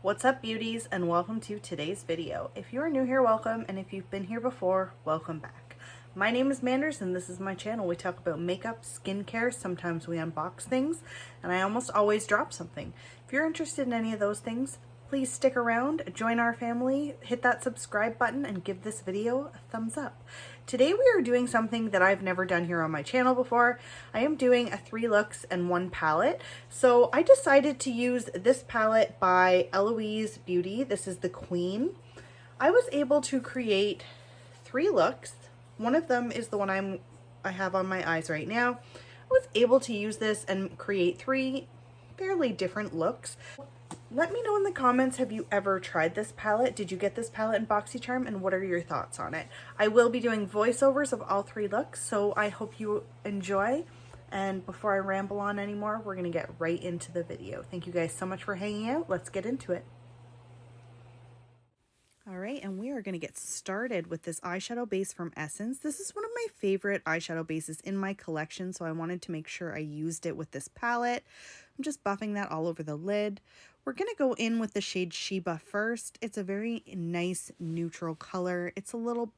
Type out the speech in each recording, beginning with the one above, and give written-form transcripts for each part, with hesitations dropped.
What's up, beauties, and welcome to today's video. If you are new here, welcome, and if you've been here before, welcome back. My name is Manders and this is my channel. We talk about makeup, skincare, sometimes we unbox things, and I almost always drop something. If you're interested in any of those things, please stick around, join our family, hit that subscribe button, and give this video a thumbs up. Today we are doing something that I've never done here on my channel before. I am doing a 3 looks and 1 palette. So I decided to use this palette by Eloise Beauty. This is the Queen. I was able to create 3 looks. One of them is the one I have on my eyes right now. I was able to use this and create 3 fairly different looks. Let me know in the comments, have you ever tried this palette? Did you get this palette in BoxyCharm, and what are your thoughts on it? I will be doing voiceovers of all 3 looks, so I hope you enjoy. And before I ramble on anymore, we're gonna get right into the video. Thank you guys so much for hanging out. Let's get into it. All right, and we are going to get started with this eyeshadow base from Essence. This is one of my favorite eyeshadow bases in my collection, so I wanted to make sure I used it with this palette. I'm just buffing that all over the lid. We're going to go in with the shade Sheba first. It's a very nice neutral color. It's a little,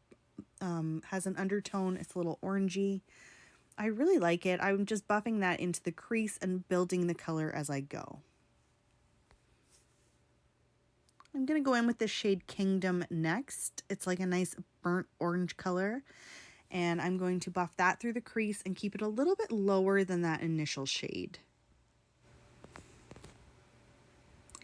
has an undertone. It's a little orangey. I really like it. I'm just buffing that into the crease and building the color as I go. I'm going to go in with this shade Kingdom next. It's like a nice burnt orange color. And I'm going to buff that through the crease and keep it a little bit lower than that initial shade.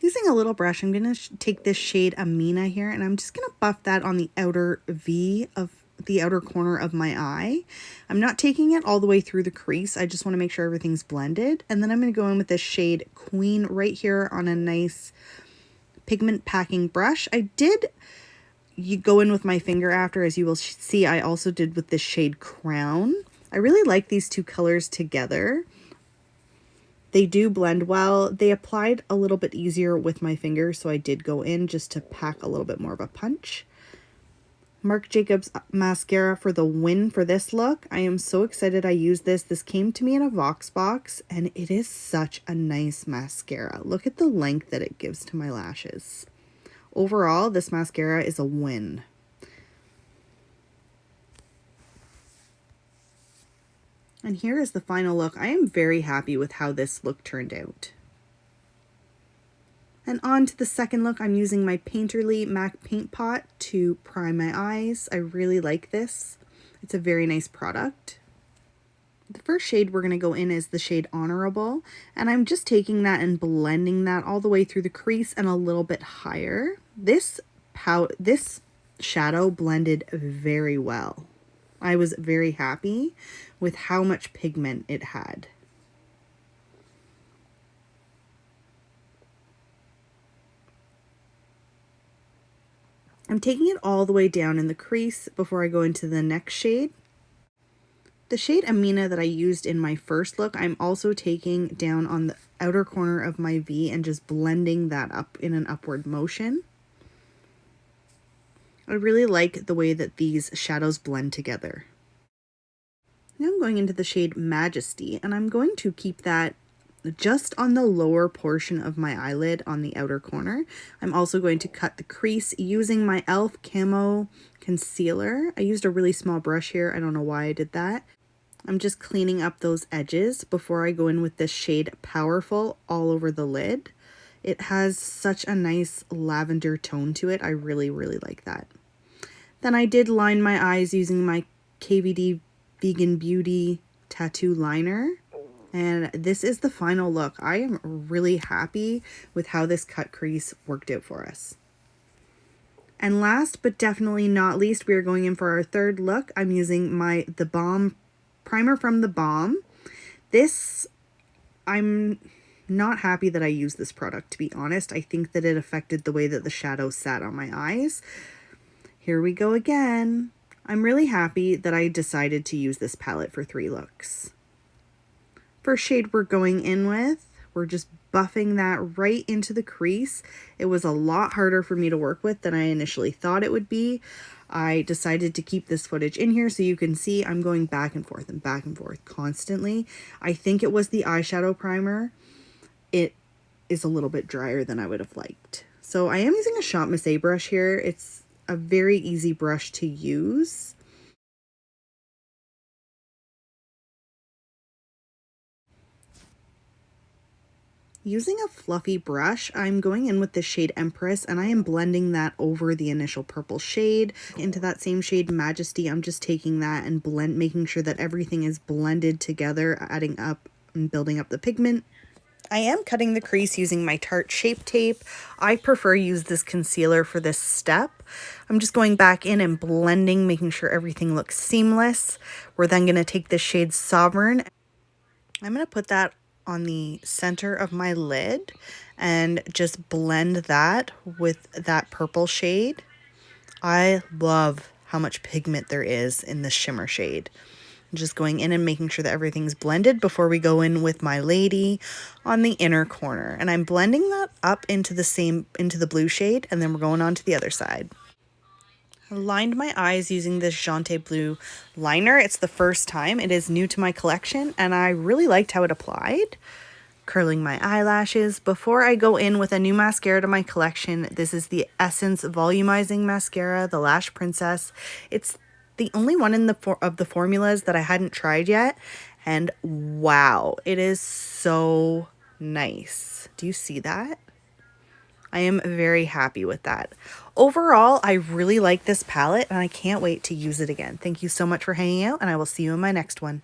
Using a little brush, I'm going to take this shade Amina here, and I'm just going to buff that on the outer V of the outer corner of my eye. I'm not taking it all the way through the crease. I just want to make sure everything's blended. And then I'm going to go in with this shade Queen right here on a nice pigment packing brush. You go in with my finger after, as you will see. I also did with this shade Crown. I really like these 2 colors together. They do blend well. They applied a little bit easier with my finger, so I did go in just to pack a little bit more of a punch. Marc Jacobs mascara for the win for this look. I am so excited I used this. This came to me in a Vox box, and it is such a nice mascara. Look at the length that it gives to my lashes. Overall, this mascara is a win. And here is the final look. I am very happy with how this look turned out. And on to the second look, I'm using my Painterly MAC Paint Pot to prime my eyes. I really like this. It's a very nice product. The first shade we're going to go in is the shade Honorable, and I'm just taking that and blending that all the way through the crease and a little bit higher. This shadow blended very well. I was very happy with how much pigment it had. I'm taking it all the way down in the crease before I go into the next shade. The shade Amina that I used in my first look, I'm also taking down on the outer corner of my V and just blending that up in an upward motion. I really like the way that these shadows blend together. Now I'm going into the shade Majesty, and I'm going to keep that just on the lower portion of my eyelid on the outer corner. I'm also going to cut the crease using my e.l.f. Camo Concealer. I used a really small brush here. I don't know why I did that. I'm just cleaning up those edges before I go in with this shade Powerful all over the lid. It has such a nice lavender tone to it. I really, really like that. Then I did line my eyes using my KVD Vegan Beauty Tattoo Liner. And this is the final look. I am really happy with how this cut crease worked out for us. And last but definitely not least, we are going in for our third look. I'm using the Balm primer from The Balm. I'm not happy that I used this product, to be honest. I think that it affected the way that the shadow sat on my eyes. Here we go again. I'm really happy that I decided to use this palette for 3 looks. First shade we're going in with, we're just buffing that right into the crease. It was a lot harder for me to work with than I initially thought it would be. I decided to keep this footage in here so you can see I'm going back and forth constantly. I think it was the eyeshadow primer. It is a little bit drier than I would have liked. So I am using a Shot Miss A brush here. It's a very easy brush to use. Using a fluffy brush, I'm going in with the shade Empress, and I am blending that over the initial purple shade. Into that same shade Majesty, I'm just taking that and making sure that everything is blended together, adding up and building up the pigment. I am cutting the crease using my Tarte Shape Tape. I prefer use this concealer for this step. I'm just going back in and blending, making sure everything looks seamless. We're then going to take the shade Sovereign. I'm going to put that on the center of my lid and just blend that with that purple shade. I love how much pigment there is in this shimmer shade. I'm just going in and making sure that everything's blended before we go in with my lady on the inner corner. And I'm blending that up into the blue shade, and then we're going on to the other side. I lined my eyes using this Jante Blue liner. It's the first time. It is new to my collection, and I really liked how it applied. Curling my eyelashes. Before I go in with a new mascara to my collection, this is the Essence Volumizing Mascara, the Lash Princess. It's the only one in of the formulas that I hadn't tried yet, and wow, it is so nice. Do you see that? I am very happy with that. Overall, I really like this palette, and I can't wait to use it again. Thank you so much for hanging out, and I will see you in my next one.